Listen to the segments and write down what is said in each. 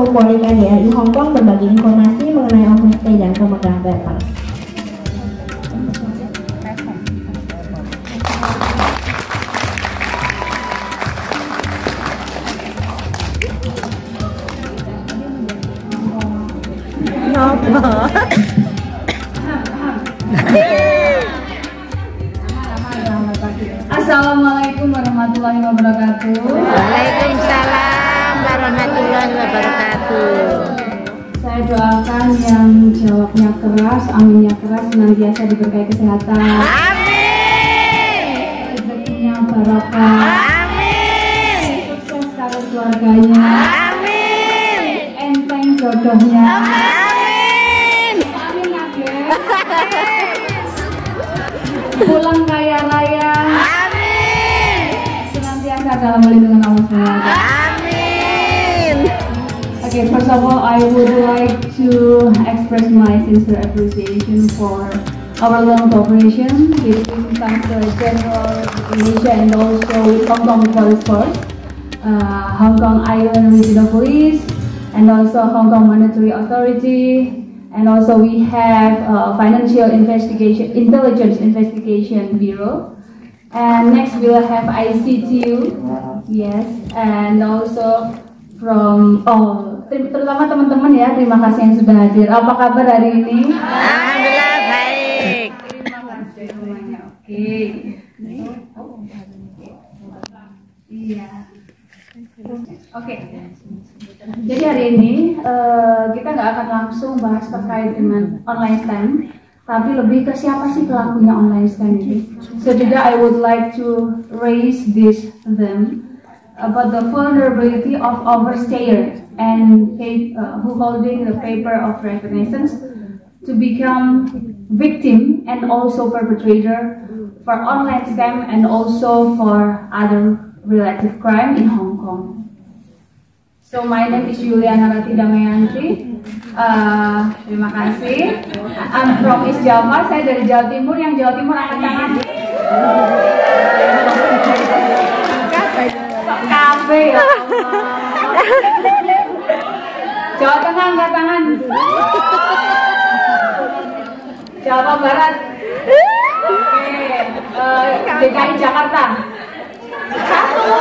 Metropolitan ya di Hong Kong berbagi informasi mengenai homestay dan pemegang paper. Assalamualaikum warahmatullahi wabarakatuh. Waalaikumsalam warahmatullahi wabarakatuh. Saya doakan yang jawabnya keras, aminnya keras, senantiasa diberkahi kesehatan. Amin. Rezekinya barokah. Amin. Sukses karir keluarganya. Amin. Enteng jodohnya. Amin. Amin ya, Gen. Pulang kaya raya. Amin. Senantiasa dalam lindungan Allah SWT. Amin. Okay, first of all, I would like to express my sincere appreciation for our long cooperation with Council General Indonesia and also with Hong Kong Police Force, Hong Kong Island Regional Police, and also Hong Kong Monetary Authority, and also we have Financial Intelligence Investigation Bureau, and next we will have ICTU, yes, and also from terutama teman-teman ya, terima kasih yang sudah hadir. Apa kabar hari ini? Alhamdulillah baik. Terima kasih semuanya. Oke. Iya. Oke. Jadi hari ini kita nggak akan langsung bahas terkait dengan online scam, tapi lebih ke siapa sih pelakunya online scam ini. So today I would like to raise this them about the vulnerability of overstayer and who holding the paper of reconnaissance to become victim and also perpetrator for online scam and also for other related crime in Hong Kong. So my name is Juliana Rati Damayanti. Terima kasih. I'm from East Java. Saya dari Jawa Timur. Yang Jawa Timur angkat tangan. KB ya. Jawa Tengah angkat tangan. Jawa Barat. DKI Jakarta. Satu.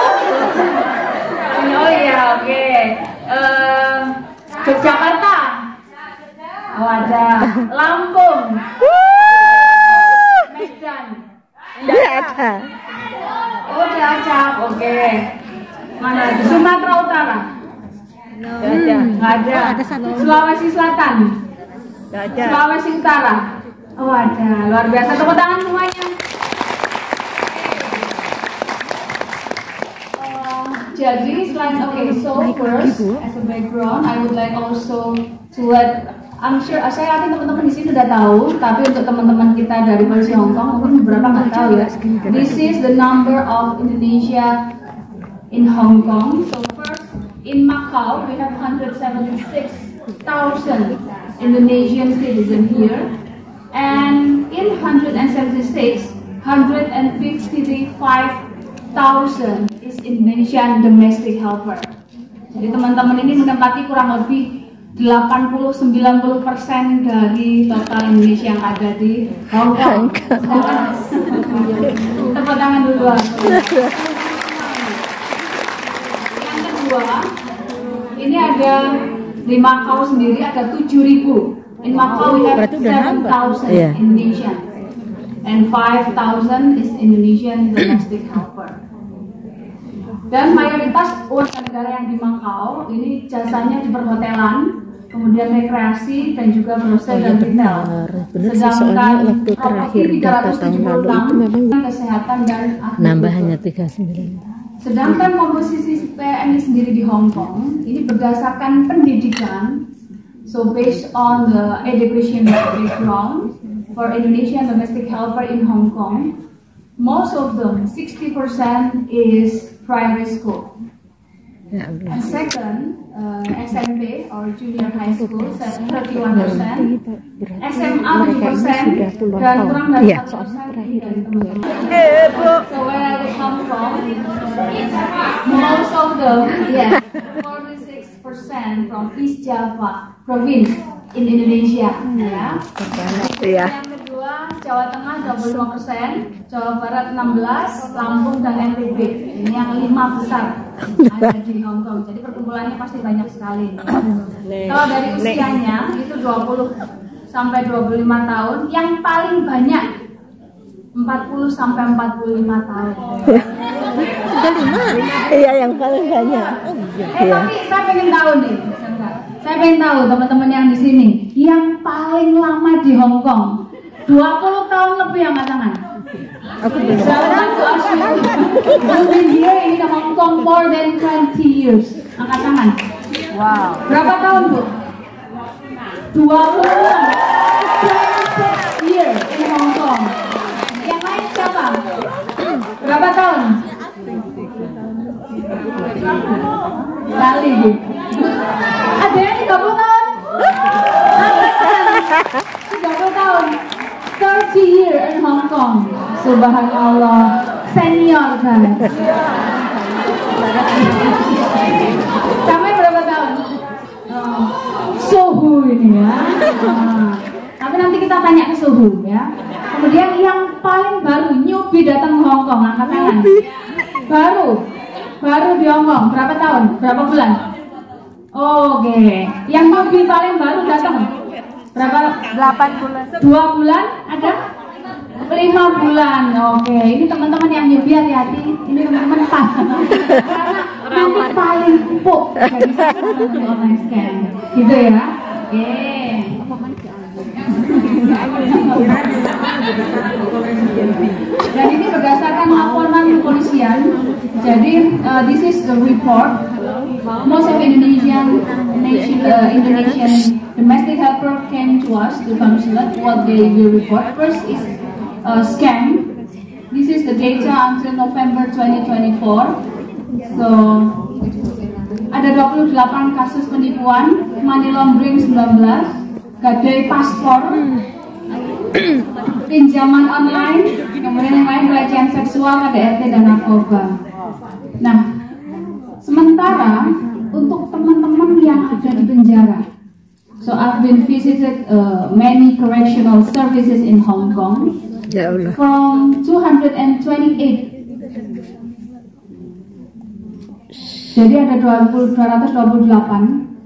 Oh iya, oke. Yogyakarta. Oh ada. Lampung. Medan. Tidak ada. Oh Cilacap, oke. Mana? Sumatera Utara. Nggak ada. Sulawesi Selatan. Sulawesi Utara. Oh ada. Luar biasa. Tepuk tangan semuanya. Jadi selain so first as a background, I would like also to let saya yakin teman-teman di sini udah tahu, tapi untuk teman-teman kita dari polisi Hong Kong mungkin beberapa nggak tahu ya. This is the number of Indonesia in Hong Kong. So first in Macau we have 176,000 Indonesian citizens here, and in 176, 155,000 is Indonesian domestic helper. Jadi teman-teman ini menempati kurang lebih 80-90% dari total Indonesia yang ada di Hong Kong. Tepuk tangan dulu. Yang kedua, ini ada di Macau sendiri ada 7.000. In Macau we have 7,000 Indonesian, and 5,000 is Indonesian domestic helper. Dan mayoritas warga negara yang di Macau ini jasanya di perhotelan, kemudian rekreasi dan juga grocery dan retail. Sedangkan properti 376 kesehatan dan nambahannya 39. Sedangkan komposisi PMI sendiri di Hong Kong ini berdasarkan pendidikan. So based on the education background for Indonesian domestic helper in Hong Kong, most of them 60% is primary school. And second, SMP or junior high school 31%, SMA 7%, dan kurang dari 1% dari teman-teman. So where I come from, most of them, 46% from East Java province in Indonesia. Ya. Iya. Yang kedua, Jawa Tengah 22%, Jawa Barat 16, Lampung dan NTB. Ini yang 5 besar ada di Hong Kong. Jadi perkumpulannya pasti banyak sekali. Kalau dari usianya itu 20 sampai 25 tahun, yang paling banyak 40 sampai 45 tahun. Iya, yang paling banyak. Tapi saya pengen tahu nih. Saya pengen tahu teman-teman yang di sini yang paling lama di Hong Kong. 20 tahun lebih, angkat tangan. Aku belum. You've been here in Hong Kong more than 20 years. Angkat tangan. Wow. Berapa tahun, Bu? 20 years in Hong Kong. Yang lain siapa? Berapa tahun? Kali, Bu. Ada yang 30 tahun? 30 tahun. 30 years in Hong Kong. Subhanallah. Senior kan? Sampai berapa tahun? Suhu ini ya. Tapi nanti kita tanya ke Suhu ya. Kemudian yang paling baru newbie datang ke Hong Kong, angkat tangan. Baru di Hong Kong, berapa tahun? Berapa bulan? Oke. Yang newbie paling baru datang berapa? 8 bulan. 2 bulan ada? 5 bulan. Oke. Ini teman-teman yang newbie hati-hati. Ini teman-teman pas. Karena nanti paling empuk dari online scan. Gitu ya. Oke. Dan ini berdasarkan laporan kepolisian. Jadi this is the report. Most of Indonesian domestic helper came to us to consulate. What they will report first is scam. This is the data until November 2024. So ada 28 kasus penipuan, money laundering 19, gadai paspor, pinjaman online, kemudian yang lain pelecehan seksual, KDRT dan narkoba. Nah, sementara untuk teman-teman yang ada di penjara, so I've been visited many correctional services in Hong Kong. Ya Allah. From 228. Jadi ada 228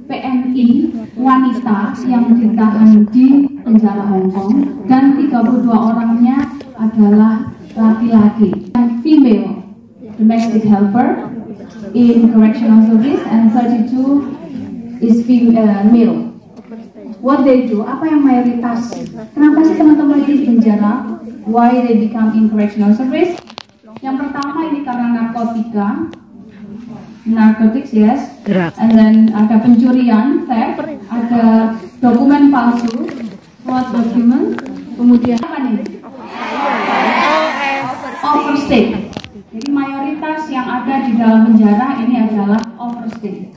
PMI wanita yang ditahan di penjara Hong Kong dan 32 orangnya adalah laki-laki. Female domestic helper in correctional service and 32 is male. What they do? Apa yang mayoritas? Kenapa sih teman-teman ini di penjara? Why they become in correctional service? Yang pertama ini karena narkotika, narcotics, yes. Drugs. And then ada pencurian, theft, ada dokumen palsu, fraud document, kemudian apa nih? Overstay. Jadi mayoritas yang ada di dalam penjara ini adalah overstay.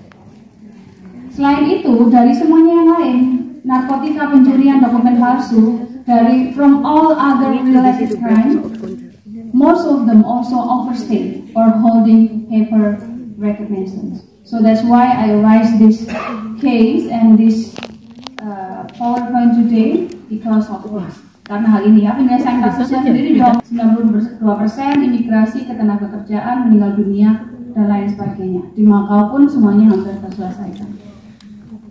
Selain itu, dari semuanya yang lain, narkotika, pencurian, dokumen palsu, dari from all other related crime, most of them also overstay or holding paper recognition. So that's why I raised this case and this PowerPoint today because of this. Karena hal ini ya, penyelesaian kasusnya sendiri 92% imigrasi, ketenagakerjaan, meninggal dunia dan lain sebagainya. Di Macau pun semuanya hampir terselesaikan.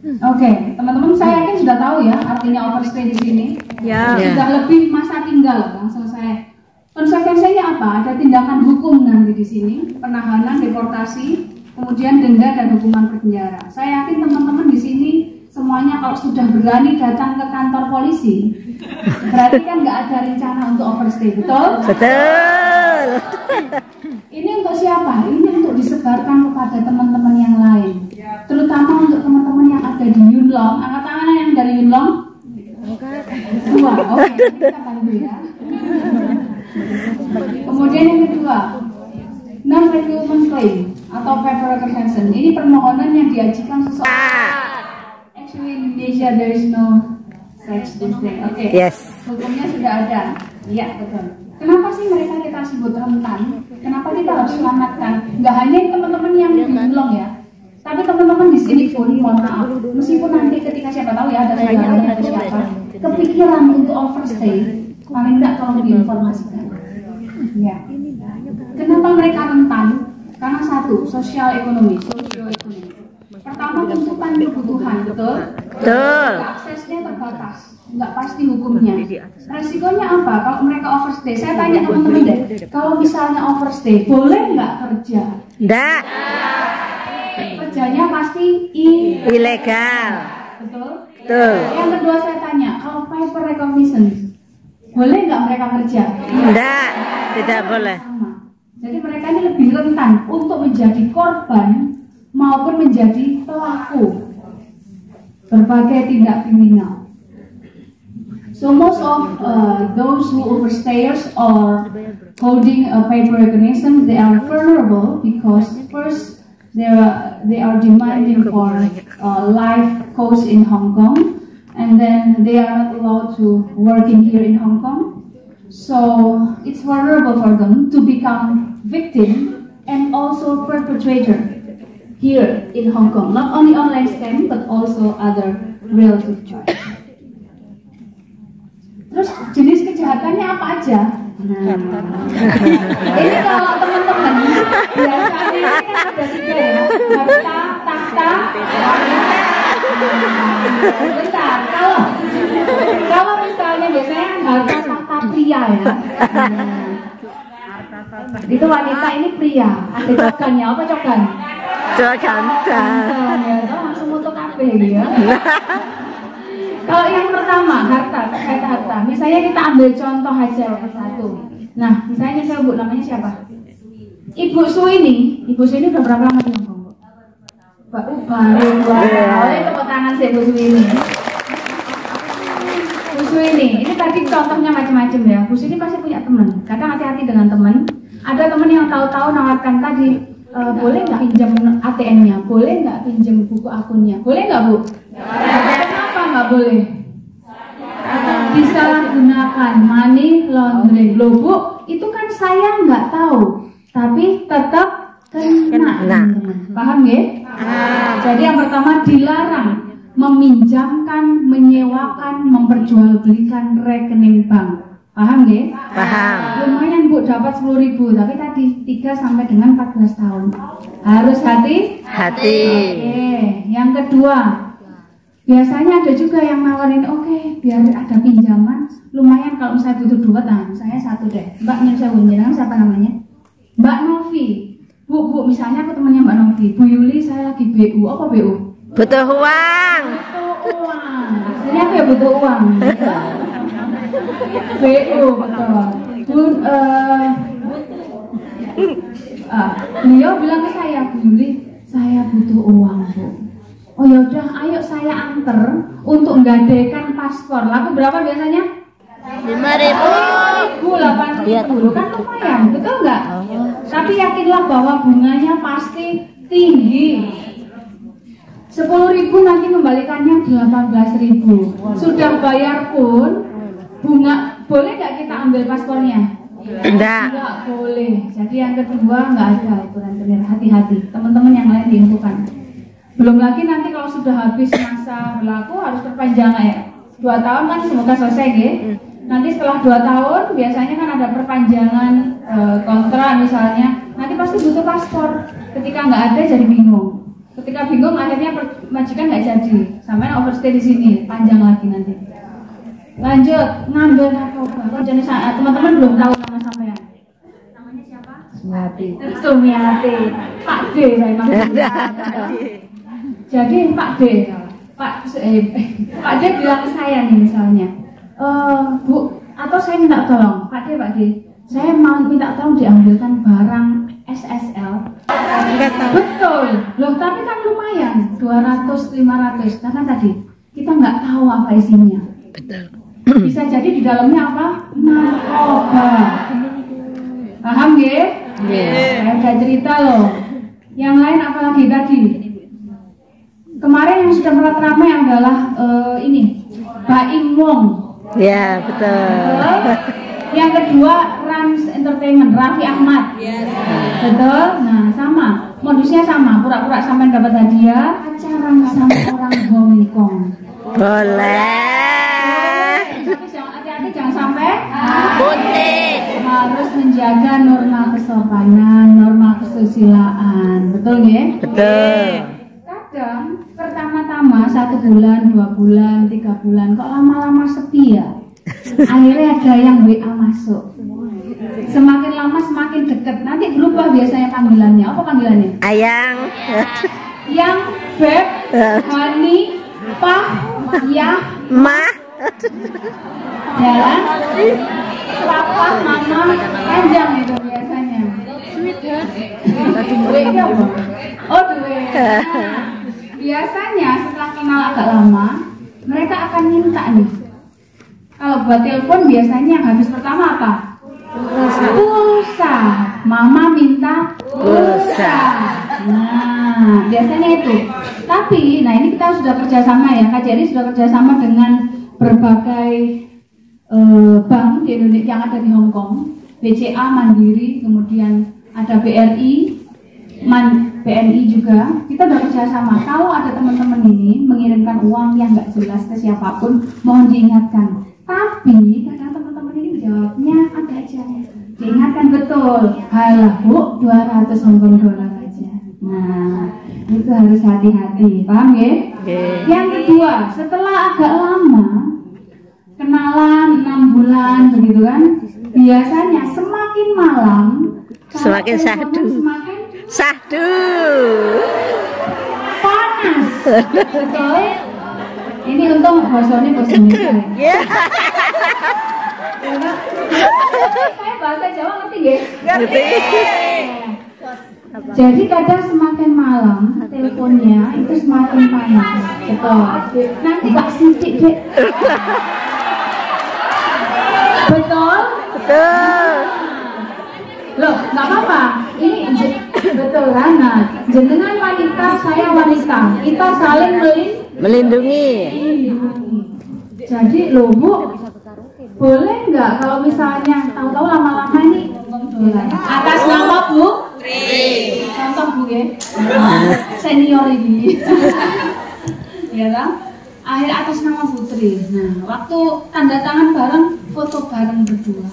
Oke, teman-teman, saya yakin sudah tahu ya artinya overstay di sini. Ya. Sudah lebih masa tinggal yang selesai. Konsekuensinya apa? Ada tindakan hukum nanti di sini, penahanan, deportasi, kemudian denda dan hukuman penjara. Saya yakin teman-teman di sini semuanya kalau sudah berani datang ke kantor polisi, berarti kan nggak ada rencana untuk overstay, betul? Betul. Ini untuk siapa? Ini untuk disebarkan kepada teman-teman yang lain, terutama untuk teman-teman yang ada di Yuen Long. Angkat tangan yang dari Yuen Long. Dua, oke, kita bantu ya. Kemudian yang kedua, non-refoulement claim atau paper recognition. Ini permohonan yang diajukan seseorang. Actually in Indonesia there is no such thing. Oke. Yes. Hukumnya sudah ada. Iya, betul. Kenapa sih mereka kita sebut rentan? Kenapa kita harus selamatkan? Nggak hanya teman-teman yang di Yuen Long ya. Tapi teman-teman di sini pun mohon maaf, meskipun nanti ketika siapa tahu ya ada saudara atau siapa kepikiran untuk overstay, paling tidak tolong diinformasikan. Ya. Kenapa mereka rentan? Karena satu, sosial ekonomi, sosioekonomi. Pertama, tuntutan kebutuhan, betul? Betul. Aksesnya terbatas, nggak pasti hukumnya. Resikonya apa? Kalau mereka overstay, saya tanya teman-teman deh, kalau misalnya overstay, boleh nggak kerja? Nggak. Kerjanya pasti Ilegal. betul? Betul. Yang kedua saya tanya, kalau paper recognition, boleh nggak mereka kerja? Nggak. Tidak boleh. Sama. Jadi mereka ini lebih rentan untuk menjadi korban maupun menjadi pelaku berbagai tindak kriminal. So most of those who overstayers or holding a paper recognition, they are vulnerable because first they are demanding for life costs in Hong Kong, and then they are not allowed to work in here in Hong Kong. So it's vulnerable for them to become victim and also perpetrator here in Hong Kong. Not only online scam but also other relative charge. Terus jenis kejahatannya apa aja? Nah, ini kalau teman-teman biasanya ini kan ada 3 ya, harta, tahta, bentar. Kalau misalnya biasanya harta tahta pria ya. Itu wanita, ini pria. Ada cogannya, apa cogan? Cogan. Ya, langsung untuk kabeh ya. Kalau yang pertama, harta, terkait harta. Misalnya kita ambil contoh aja satu. Nah, misalnya saya Bu, namanya siapa? Ibu Su ini udah berapa lama di Hong Kong? Baru 2 tahun. Tepuk tangan sih Bu Su ini. Bu Su ini tadi contohnya macam-macam ya. Bu Su ini pasti punya teman. Kadang hati-hati dengan teman. Ada teman yang tahu-tahu nawarkan tadi, boleh nggak pinjam ATM-nya? Boleh nggak pinjam buku akunnya? Boleh nggak Bu? Kenapa nggak boleh? Bisa gunakan money laundering. Loh Bu, itu kan saya nggak tahu, tapi tetap kena. Paham ya? Jadi yang pertama dilarang meminjamkan, menyewakan, memperjualbelikan rekening bank. Paham ya? Paham. Lumayan Bu, dapat 10.000, tapi tadi 3 sampai dengan 14 tahun. Harus hati-hati. Oke, yang kedua, biasanya ada juga yang nawarin, oke, biar ada pinjaman, lumayan kalau saya butuh duit, saya satu deh. Mbak saya jenengan siapa namanya? Mbak Novi. Bu, misalnya aku temannya Mbak Novi. Bu Yuli, saya lagi BU. Apa BU? Butuh uang. Butuh uang. Aslinya aku ya butuh uang. BU, betul. Bu, beliau bilang ke saya, Bu Yuli, saya butuh uang, Bu. Oh ya udah, ayo saya anter untuk menggadaikan paspor. Laku berapa biasanya? 5.000. 8.000 kan lumayan, betul nggak? Tapi yakinlah bahwa bunganya pasti tinggi. 10.000 nanti kembalikannya 18.000. Sudah bayar pun bunga, boleh nggak kita ambil paspornya? Enggak. Nggak boleh. Jadi yang kedua nggak ada aturan benar, hati-hati. Teman-teman yang lain diinfokan. Belum lagi nanti kalau sudah habis masa berlaku harus perpanjang ya. 2 tahun kan semoga selesai ya. Nanti setelah 2 tahun biasanya kan ada perpanjangan kontrak misalnya. Nanti pasti butuh paspor. Ketika nggak ada jadi bingung. Ketika bingung akhirnya majikan nggak jadi. Sampai overstay di sini, panjang lagi nanti. Lanjut ngambil narkoba. Jadi teman-teman belum tahu nama sampean. Namanya siapa? Sumiati. Pak D saya panggil. Jadi Pak D, Pak D bilang ke saya nih misalnya, Bu, atau saya minta tolong, Pak D, saya mau minta tolong diambilkan barang SSL. Betul, loh tapi kan lumayan, 200-500, karena tadi kita nggak tahu apa isinya. Betul. Bisa jadi di dalamnya apa? Narkoba. Paham ya? Saya udah cerita loh. Yang lain apa lagi tadi? Kemarin yang sudah merat ramai adalah ini Baim Wong. Ya betul. Yang kedua Rans Entertainment, Raffi Ahmad. Betul. Nah sama modusnya sama, pura-pura sampai dapat hadiah, pacaran sama orang Hongkong. Boleh. Tapi hati-hati jangan sampai Putih. harus menjaga norma kesopanan, norma kesusilaan. Betul ya? Betul. Kadang pertama-tama 1 bulan, 2 bulan, 3 bulan kok lama-lama sepi ya. Akhirnya ada yang WA masuk. Semakin lama semakin deket. Nanti berubah biasanya panggilannya. Apa panggilannya? Ayang. Yang Beb, Hani, Pak, Yah, Ma. ya, Papa, Mama, panjang itu biasanya. Duitnya apa? Oh, duit. Biasanya setelah kenal agak lama, mereka akan minta nih. Kalau buat telepon biasanya yang habis pertama apa? Pulsa. Mama minta pulsa. Nah, biasanya itu. Tapi, nah ini kita sudah kerjasama ya, Kak Jerry sudah kerjasama dengan berbagai bank di Indonesia yang ada di Hong Kong, BCA, Mandiri, kemudian ada BRI, BNI juga. Kita sudah kerjasama. Kalau ada teman-teman ini mengirimkan uang yang nggak jelas ke siapapun, mohon diingatkan. Tapi kadang teman-teman ini jawabnya ada aja. Diingatkan betul. Halah Bu, 200 Hong Kong dollar aja. Nah, itu harus hati-hati, paham ya? Okay. Yang kedua, setelah agak lama kenalan 6 bulan begitu kan, biasanya semakin malam Semakin sahdu. semakin Sahdu. panas. Betul. Ini untung bahasanya bahasa Indonesia. Ya. Saya bahasa Jawa ngerti ya? Ngerti. Jadi kadang semakin malam teleponnya itu semakin panas. Betul. Nanti Kak Siti dek. Betul? Betul. Loh, nggak apa-apa. Ini betul kan? Nah, jenengan wanita, saya wanita. Kita saling Melindungi. Jadi loh Bu, boleh nggak kalau misalnya tahu-tahu lama-lama ini atas nama Bu? Contoh Bu ya, senior ini. Ya kan? Akhir atas nama Putri. Nah, waktu tanda tangan bareng, foto bareng berdua.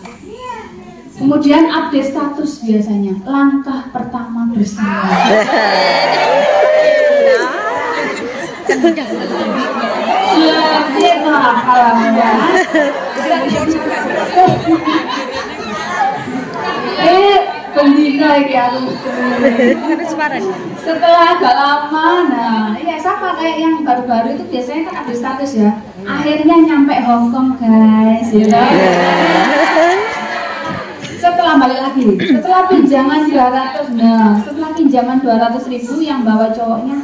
Kemudian update status biasanya, langkah pertama bersama. Dia kalah. Pembina lagi aku. Setelah agak lama, nah ya sama kayak yang baru-baru itu biasanya kan ada status ya. Akhirnya nyampe Hong Kong guys, ya. Setelah balik lagi, setelah pinjaman 200, nah setelah pinjaman 200.000 yang bawa cowoknya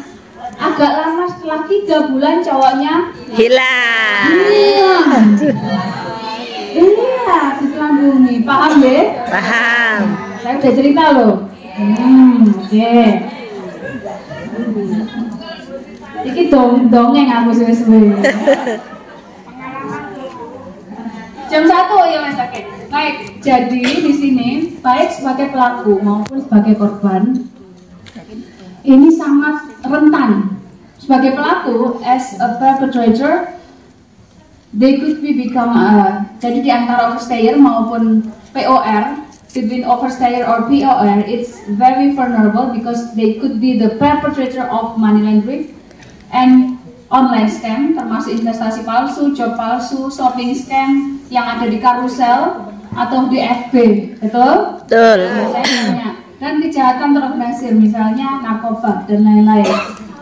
agak lama, setelah 3 bulan cowoknya Hilang. iya diselambungi, paham deh? Paham. Saya udah cerita loh. Oke. Iki dongeng aku suwe-suwe. Jam 1 ya Mas Oke. Baik, jadi di sini baik sebagai pelaku maupun sebagai korban ini sangat rentan. Sebagai pelaku, as a perpetrator, they could become jadi di antara overstayer maupun POR, between overstayer or POR, it's very vulnerable because they could be the perpetrator of money laundering and online scam, termasuk investasi palsu, job palsu, shopping scam yang ada di karusel atau di FB, betul? Betul. Biasanya. Dan kejahatan terorganisir, misalnya narkoba dan lain-lain.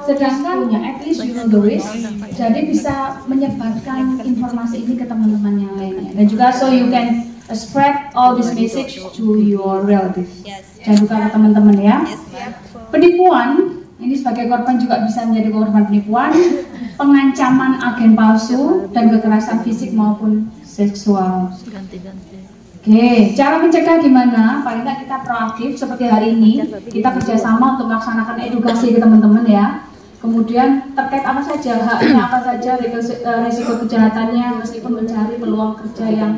Sedangkan at least you know the risk, jadi bisa menyebarkan informasi ini ke teman-teman yang lainnya. Dan juga so you can spread all this message to your relatives. Dan juga ke teman-teman ya. Penipuan, ini sebagai korban juga bisa menjadi korban penipuan, pengancaman agen palsu, dan kekerasan fisik maupun seksual. Oke, cara mencegah gimana? Paling nggak kita proaktif seperti hari ini, kita kerjasama untuk melaksanakan edukasi ke teman-teman ya. Kemudian terkait apa saja, haknya apa saja, risiko kejahatannya, meskipun mencari peluang kerja yang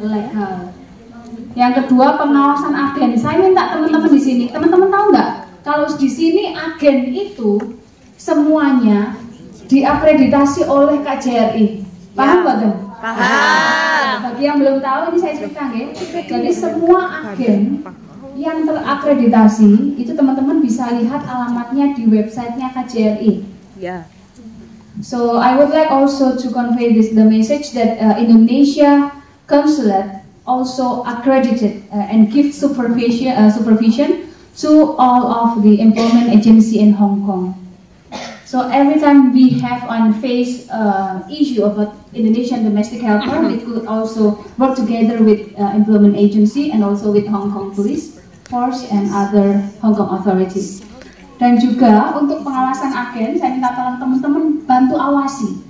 legal. Yang kedua, pengawasan agen. Saya minta teman-teman di sini, teman-teman tahu nggak Kalau di sini agen itu semuanya diakreditasi oleh KJRI. Paham Mbak Gen? Paham. Bagi yang belum tahu ini saya cerita ya. Jadi semua agen yang terakreditasi itu teman-teman bisa lihat alamatnya di websitenya KJRI. Ya. So I would like also to convey the message that Indonesia Consulate also accredited and give supervision to all of the employment agency in Hong Kong. So every time we have on face issue of an Indonesian domestic helper, we could also work together with employment agency and also with Hong Kong Police Force and other Hong Kong authorities. Dan juga untuk pengawasan agen, saya minta tolong teman-teman bantu awasi.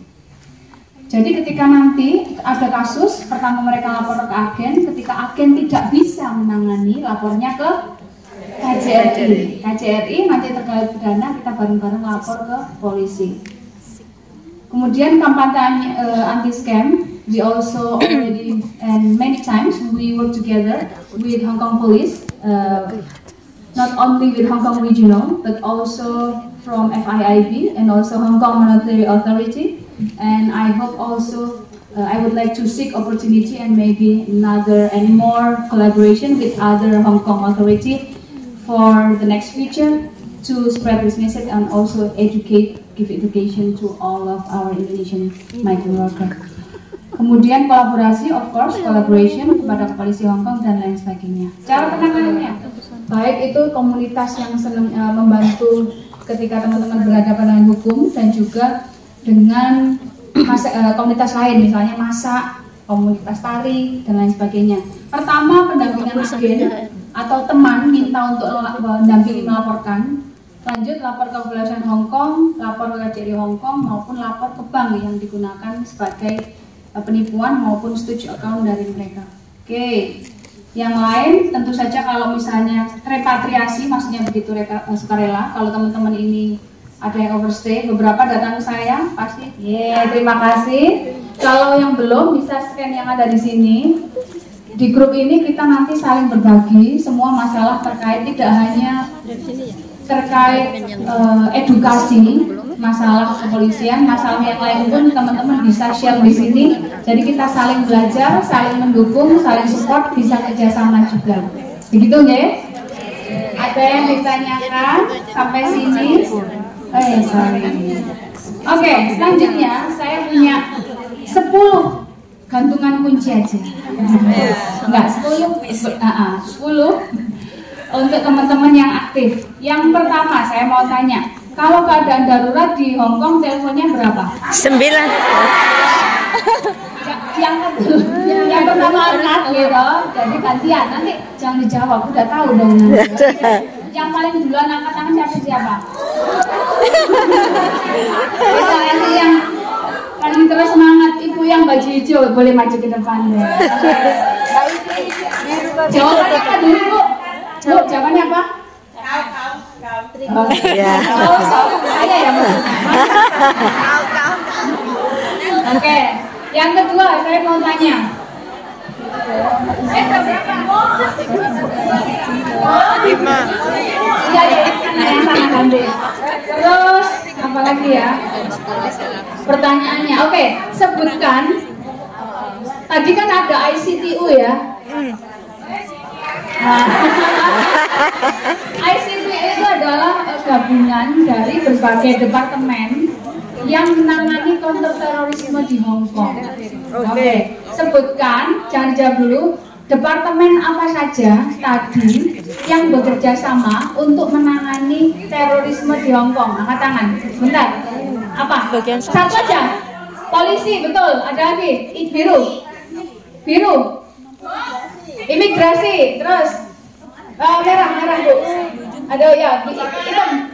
Jadi ketika nanti ada kasus, pertama mereka lapor ke agen, ketika agen tidak bisa menangani, lapornya ke KJRI. KJRI nanti terkait pidana kita bareng-bareng lapor ke polisi. Kemudian kampanye anti scam, we also already and many times we work together with Hong Kong Police, not only with Hong Kong Regional but also from FIIB and also Hong Kong Monetary Authority. And I hope also I would like to seek opportunity and maybe another and more collaboration with other Hong Kong authority for the next future to spread this message and also give education to all of our Indonesian migrant workers. Kemudian kolaborasi, of course, collaboration kepada polisi Hong Kong dan lain sebagainya. Cara penanganannya, baik itu komunitas yang senang membantu ketika teman-teman berhadapan dengan hukum dan juga dengan komunitas lain, misalnya masak, komunitas tari dan lain sebagainya. Pertama, pendampingan agen atau teman minta untuk mendampingi melaporkan, lanjut lapor ke kepolisian Hong Kong, lapor ke KJRI Hong Kong maupun lapor ke bank yang digunakan sebagai penipuan maupun stooge account dari mereka. Oke. Yang lain tentu saja kalau misalnya repatriasi, maksudnya begitu sukarela, kalau teman-teman ini ada yang overstay, beberapa datang ke saya pasti. Terima kasih. Kalau yang belum bisa scan yang ada di sini. Di grup ini kita nanti saling berbagi semua masalah terkait tidak hanya terkait edukasi, masalah kepolisian, masalah yang lain pun teman-teman bisa share di sini. Jadi kita saling belajar, saling mendukung, saling support, bisa kerjasama juga. Begitu ya? Ada yang ditanyakan sampai sini? Oke, selanjutnya saya punya 10 gantungan kunci aja. Enggak, 10 untuk teman-teman yang aktif. Yang pertama saya mau tanya, kalau keadaan darurat di Hong Kong teleponnya berapa? 9. Yang pertama angkat gitu, jadi gantian. Nanti jangan dijawab, udah tahu dong. Yang paling duluan angkat tangan siapa? Kita nanti yang paling terus semangat, ibu yang baju hijau boleh maju ke depan deh. Jawabannya apa dulu Bu? Bu, jawabannya apa? Kau. Ya. Saya ya Oke, yang kedua saya mau tanya. Lima. Iya ya, yang sana ganti. Terus apa lagi ya? Pertanyaannya, oke, sebutkan. Tadi kan ada ICTU ya. ICTU itu adalah gabungan dari berbagai departemen yang menangani counter terorisme di Hong Kong. Oke, sebutkan, jangan dijawab dulu. Departemen apa saja tadi yang bekerja sama untuk menangani terorisme di Hong Kong? Angkat tangan. Bentar. Apa? Satu aja. Polisi, betul. Ada lagi. Biru. Imigrasi. Terus merah Bu. Ada ya. Hitam.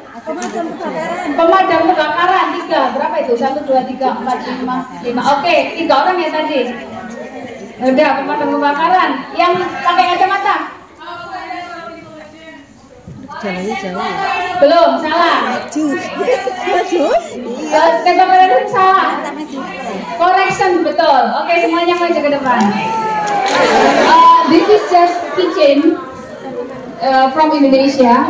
Pemadam kebakaran 3. Berapa itu? 1, 2, 3, 4, 5. Oke, 3 orang ya tadi. Udah, pemadam kebakaran. Yang pakai kacamata? Belum, salah. Kebakaran salah. Correction, betul. Oke, semuanya maju ke depan. This is just kitchen from Indonesia.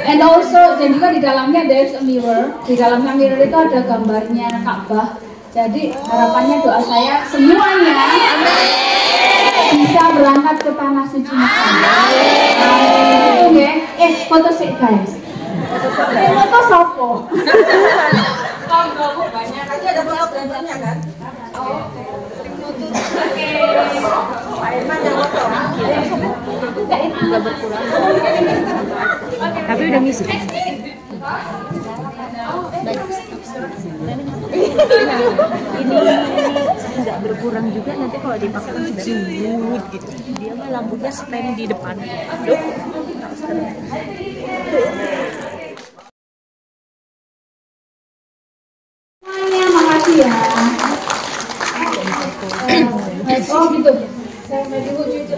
And also, dan juga di dalamnya there's a mirror. Di dalamnya mirror itu ada gambarnya Ka'bah. Jadi harapannya doa saya semuanya bisa berangkat ke tanah suci Mekah. Oke, foto sih guys. Foto sopo. Kalau banyak aja ada fotografernya kan? Oke. Pak Irman yang foto. Enggak berkurang. Tapi udah ngisi. Ini nggak berkurang juga nanti kalau dipaksa sudah gitu. Dia mah lampunya stand di depan. Aduh. Semuanya makasih ya. Oh gitu. Saya mau dulu cuci.